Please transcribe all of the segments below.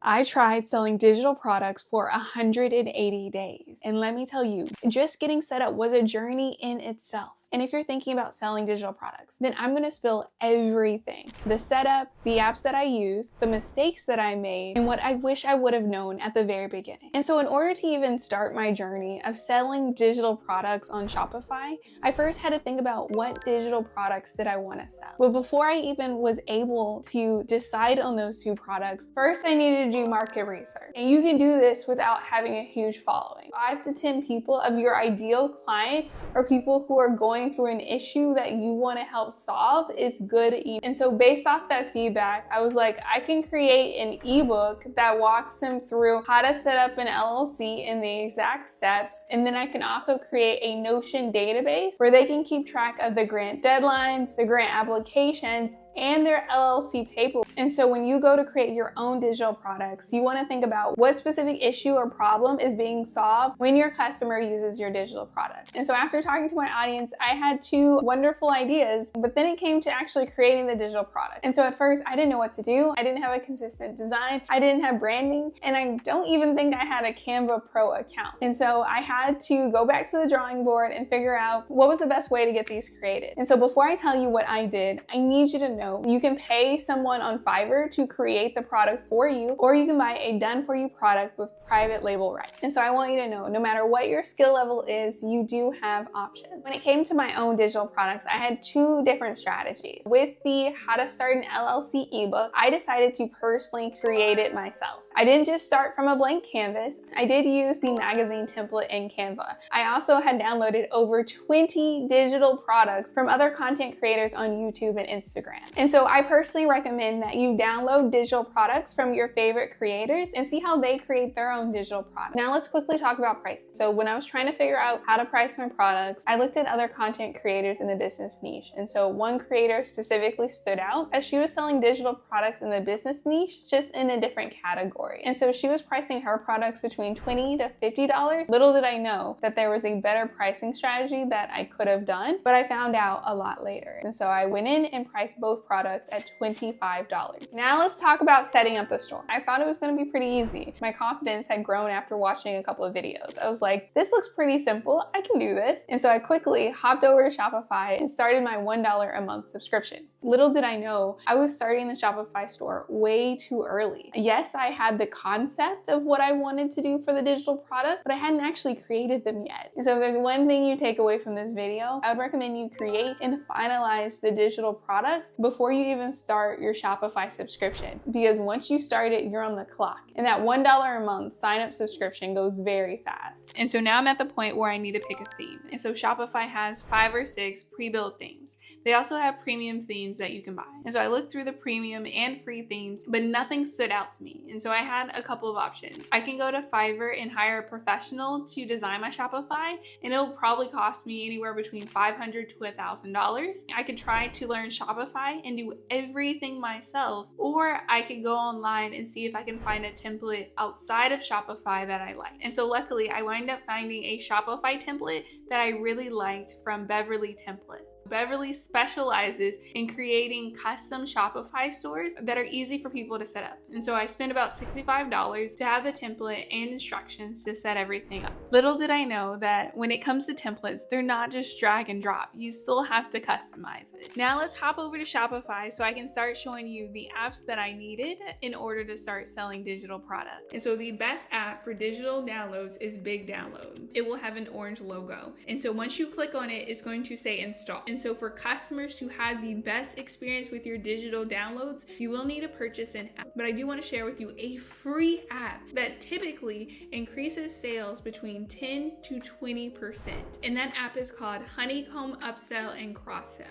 I tried selling digital products for 180 days. And let me tell you, just getting set up was a journey in itself. And if you're thinking about selling digital products, then I'm gonna spill everything. The setup, the apps that I use, the mistakes that I made, and what I wish I would have known at the very beginning. And so in order to even start my journey of selling digital products on Shopify, I first had to think about what digital products did I wanna sell. But before I even was able to decide on those two products, first I needed to do market research. And you can do this without having a huge following. 5 to 10 people of your ideal client or people who are going through an issue that you want to help solve is good enough. And so based off that feedback, I was like, I can create an ebook that walks them through how to set up an LLC in the exact steps. And then I can also create a Notion database where they can keep track of the grant deadlines, the grant applications, and their LLC paperwork. And so when you go to create your own digital products, you want to think about what specific issue or problem is being solved when your customer uses your digital product. And so after talking to my audience, I had 2 wonderful ideas, but then it came to actually creating the digital product. And so at first I didn't know what to do. I didn't have a consistent design. I didn't have branding, and I don't even think I had a Canva Pro account. And so I had to go back to the drawing board and figure out what was the best way to get these created. And so before I tell you what I did, I need you to know you can pay someone on Fiverr to create the product for you, or you can buy a done-for-you product with private label rights. And so I want you to know, no matter what your skill level is, you do have options. When it came to my own digital products, I had 2 different strategies. With the How to Start an LLC ebook, I decided to personally create it myself. I didn't just start from a blank canvas. I did use the magazine template in Canva. I also had downloaded over 20 digital products from other content creators on YouTube and Instagram. And so I personally recommend that you download digital products from your favorite creators and see how they create their own digital product. Now let's quickly talk about pricing. So when I was trying to figure out how to price my products, I looked at other content creators in the business niche. And so one creator specifically stood out as she was selling digital products in the business niche, just in a different category. And so she was pricing her products between $20 to $50. Little did I know that there was a better pricing strategy that I could have done, but I found out a lot later. And so I went in and priced both products at $25. Now let's talk about setting up the store. I thought it was going to be pretty easy. My confidence had grown after watching a couple of videos. I was like, this looks pretty simple. I can do this. And so I quickly hopped over to Shopify and started my $1 a month subscription. Little did I know, I was starting the Shopify store way too early. Yes, I had the concept of what I wanted to do for the digital product, but I hadn't actually created them yet. And so if there's one thing you take away from this video, I would recommend you create and finalize the digital products before you even start your Shopify subscription. Because once you start it, you're on the clock. And that $1 a month sign up subscription goes very fast. And so now I'm at the point where I need to pick a theme. And so Shopify has 5 or 6 pre-built themes. They also have premium themes that you can buy. And so I looked through the premium and free themes, but nothing stood out to me. And so I had a couple of options. I can go to Fiverr and hire a professional to design my Shopify, and it'll probably cost me anywhere between $500 to $1,000. I could try to learn Shopify and do everything myself, or I could go online and see if I can find a template outside of Shopify that I like. And so luckily I wind up finding a Shopify template that I really liked from Beverly Templates. Beverly specializes in creating custom Shopify stores that are easy for people to set up. And so I spent about $65 to have the template and instructions to set everything up. Little did I know that when it comes to templates, they're not just drag and drop. You still have to customize it. Now let's hop over to Shopify so I can start showing you the apps that I needed in order to start selling digital products. And so the best app for digital downloads is Big Download. It will have an orange logo. And so once you click on it, it's going to say install. And so for customers to have the best experience with your digital downloads, you will need to purchase an app. But I do want to share with you a free app that typically increases sales between 10 to 20%. And that app is called Honeycomb Upsell and Cross Sell.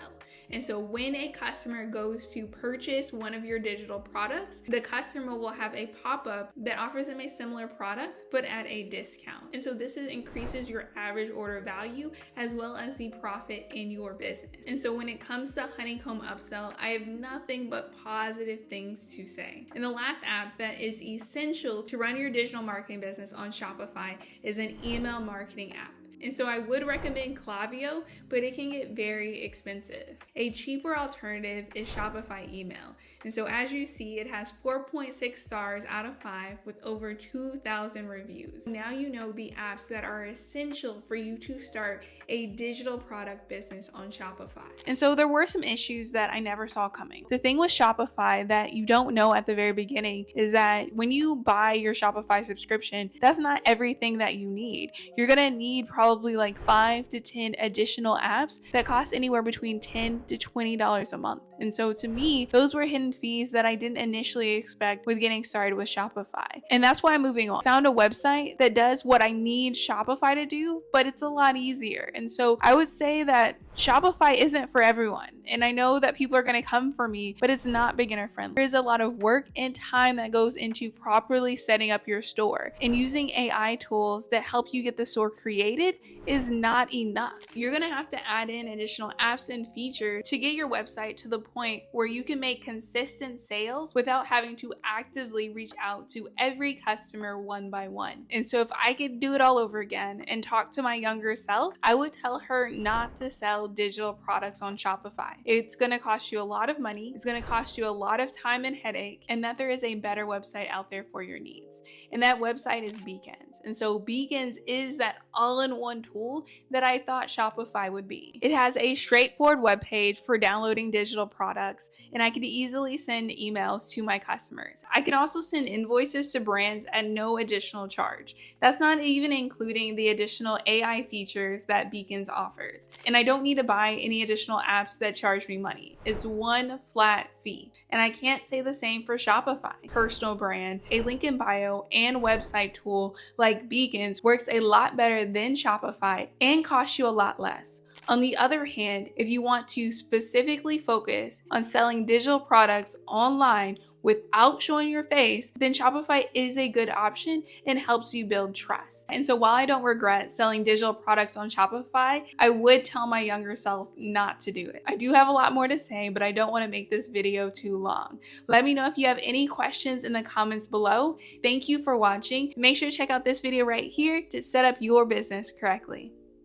And so when a customer goes to purchase one of your digital products, the customer will have a pop-up that offers them a similar product, but at a discount. And so this increases your average order value as well as the profit in your business. And so when it comes to Honeycomb Upsell, I have nothing but positive things to say. And the last app that is essential to run your digital marketing business on Shopify is an email marketing app. And so I would recommend Klaviyo, but it can get very expensive. A cheaper alternative is Shopify Email. And so as you see, it has 4.6 stars out of 5 with over 2,000 reviews. Now you know the apps that are essential for you to start a digital product business on Shopify. And so there were some issues that I never saw coming. The thing with Shopify that you don't know at the very beginning is that when you buy your Shopify subscription, that's not everything that you need. You're gonna need probably like 5 to 10 additional apps that cost anywhere between $10 to $20 a month. And so to me, those were hidden fees that I didn't initially expect with getting started with Shopify. And that's why I'm moving on. Found a website that does what I need Shopify to do, but it's a lot easier. And so I would say that Shopify isn't for everyone. And I know that people are going to come for me, but it's not beginner friendly. There's a lot of work and time that goes into properly setting up your store. And using AI tools that help you get the store created is not enough. You're going to have to add in additional apps and features to get your website to the point where you can make consistent sales without having to actively reach out to every customer one by one. And so if I could do it all over again and talk to my younger self, I would tell her not to sell digital products on Shopify. It's going to cost you a lot of money. It's going to cost you a lot of time and headache, and that there is a better website out there for your needs. And that website is Beacons. And so Beacons is that all-in-one tool that I thought Shopify would be. It has a straightforward web page for downloading digital products, and I could easily send emails to my customers. I can also send invoices to brands at no additional charge. That's not even including the additional AI features that Beacons offers. And I don't need to buy any additional apps that charge me money. It's one flat fee. And I can't say the same for Shopify. Personal brand, a link in bio, and website tool like Beacons works a lot better than Shopify and costs you a lot less. On the other hand, if you want to specifically focus on selling digital products online without showing your face, then Shopify is a good option and helps you build trust. And so while I don't regret selling digital products on Shopify, I would tell my younger self not to do it. I do have a lot more to say, but I don't want to make this video too long. Let me know if you have any questions in the comments below. Thank you for watching. Make sure to check out this video right here to set up your business correctly.